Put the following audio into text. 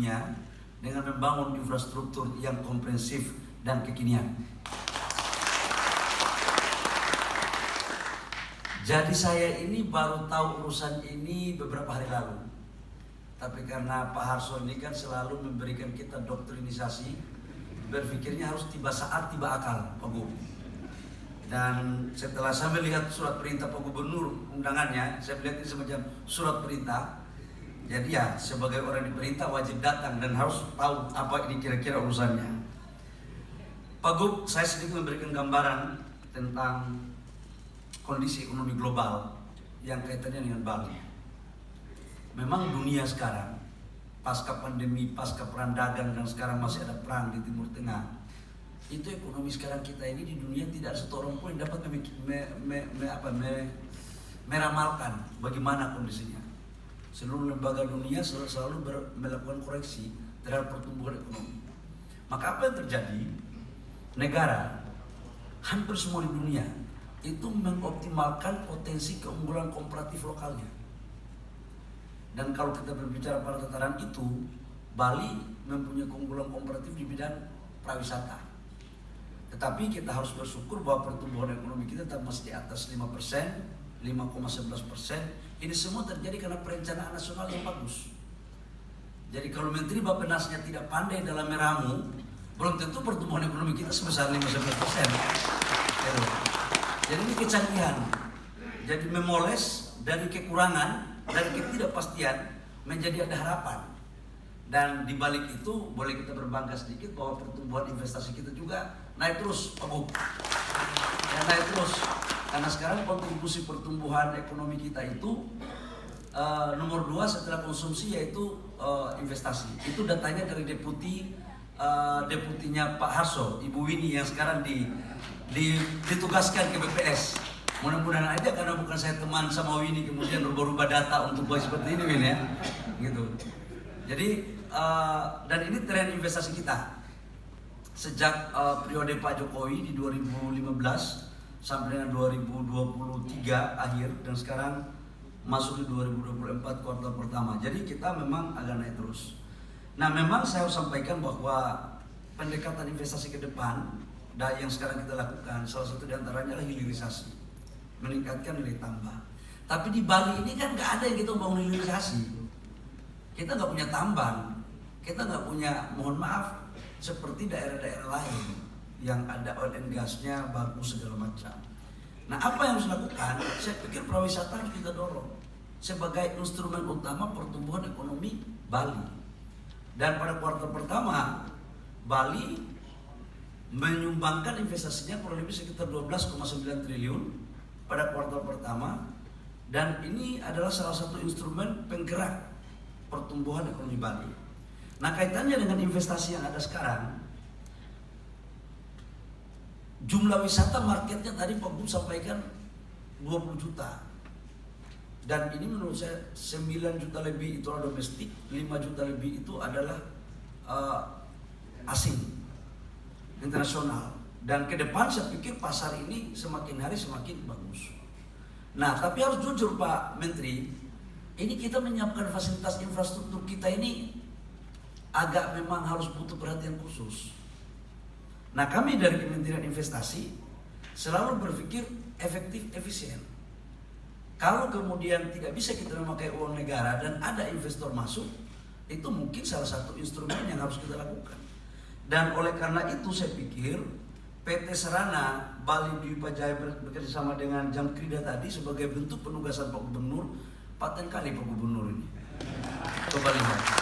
dunia dengan membangun infrastruktur yang komprehensif dan kekinian. Jadi saya ini baru tahu urusan ini beberapa hari lalu. Tapi karena Pak Harso ini kan selalu memberikan kita doktrinisasi, berpikirnya harus tiba saat, tiba akal, Pak Gub. Dan setelah saya melihat surat perintah Pak Gubernur, undangannya, saya melihat ini semacam surat perintah. Jadi ya, sebagai orang diperintah wajib datang dan harus tahu apa ini kira-kira urusannya. Pak Gub, saya sedikit memberikan gambaran tentang kondisi ekonomi global yang kaitannya dengan Bali. Memang dunia sekarang, pasca pandemi, pasca perang dagang, dan sekarang masih ada perang di Timur Tengah, itu ekonomi sekarang kita ini di dunia tidak ada satu orang pun yang dapat meramalkan bagaimana kondisinya. Seluruh lembaga dunia selalu melakukan koreksi terhadap pertumbuhan ekonomi. Maka apa yang terjadi? Negara, hampir semua di dunia, itu mengoptimalkan potensi keunggulan komparatif lokalnya. Dan kalau kita berbicara pada tataran itu, Bali mempunyai keunggulan komparatif di bidang pariwisata. Tetapi kita harus bersyukur bahwa pertumbuhan ekonomi kita tetap masih di atas 5%, 5,11%. Ini semua terjadi karena perencanaan nasional yang bagus. Jadi kalau Menteri Bappenasnya tidak pandai dalam meramu, belum tentu pertumbuhan ekonomi kita sebesar 5-11%. Jadi ini kecanggihan. Jadi memoles dari kekurangan, dari ketidakpastian menjadi ada harapan. Dan di balik itu boleh kita berbangga sedikit bahwa pertumbuhan investasi kita juga naik terus, Pak Gub. Ya, naik terus. Karena sekarang kontribusi pertumbuhan ekonomi kita itu nomor 2 setelah konsumsi, yaitu investasi. Itu datanya dari deputinya Pak Harso, Ibu Winnie, yang sekarang ditugaskan ke BPS. Mudah-mudahan aja, karena bukan saya teman sama Winnie kemudian rubah-rubah data untuk buat seperti ini, Win, ya, gitu. Jadi dan ini tren investasi kita sejak periode Pak Jokowi di 2015 sampai dengan 2023 akhir, dan sekarang masuk di 2024 kuartal pertama. Jadi kita memang agak naik terus. Nah, memang saya harus sampaikan bahwa pendekatan investasi ke depan dan yang sekarang kita lakukan, salah satu diantaranya adalah hilirisasi, meningkatkan nilai tambah. Tapi di Bali ini kan nggak ada yang kita bangun hilirisasi. Kita nggak punya tambang, kita nggak punya, mohon maaf, seperti daerah-daerah lain yang ada oil and gasnya bagus segala macam. Nah, apa yang harus dilakukan? Saya pikir pariwisata harus kita dorong sebagai instrumen utama pertumbuhan ekonomi Bali. Dan pada kuartal pertama, Bali menyumbangkan investasinya kurang lebih sekitar 12,9 triliun pada kuartal pertama, dan ini adalah salah satu instrumen penggerak pertumbuhan ekonomi Bali. Nah, kaitannya dengan investasi yang ada sekarang, jumlah wisata marketnya tadi Pak Gub sampaikan 20 juta. Dan ini menurut saya 9 juta lebih itu adalah domestik, 5 juta lebih itu adalah asing, internasional. Dan ke depan saya pikir pasar ini semakin hari semakin bagus. Nah, tapi harus jujur Pak Menteri, ini kita menyiapkan fasilitas infrastruktur kita ini agak memang harus butuh perhatian khusus. Nah, kami dari Kementerian Investasi selalu berpikir efektif, efisien. Kalau kemudian tidak bisa kita memakai uang negara dan ada investor masuk, itu mungkin salah satu instrumen yang harus kita lakukan. Dan oleh karena itu saya pikir PT Serana Bali Dwipa Jaya bekerjasama dengan Jamkrida tadi sebagai bentuk penugasan Pak Gubernur, paten kali Pak Gubernur ini. Coba lihat.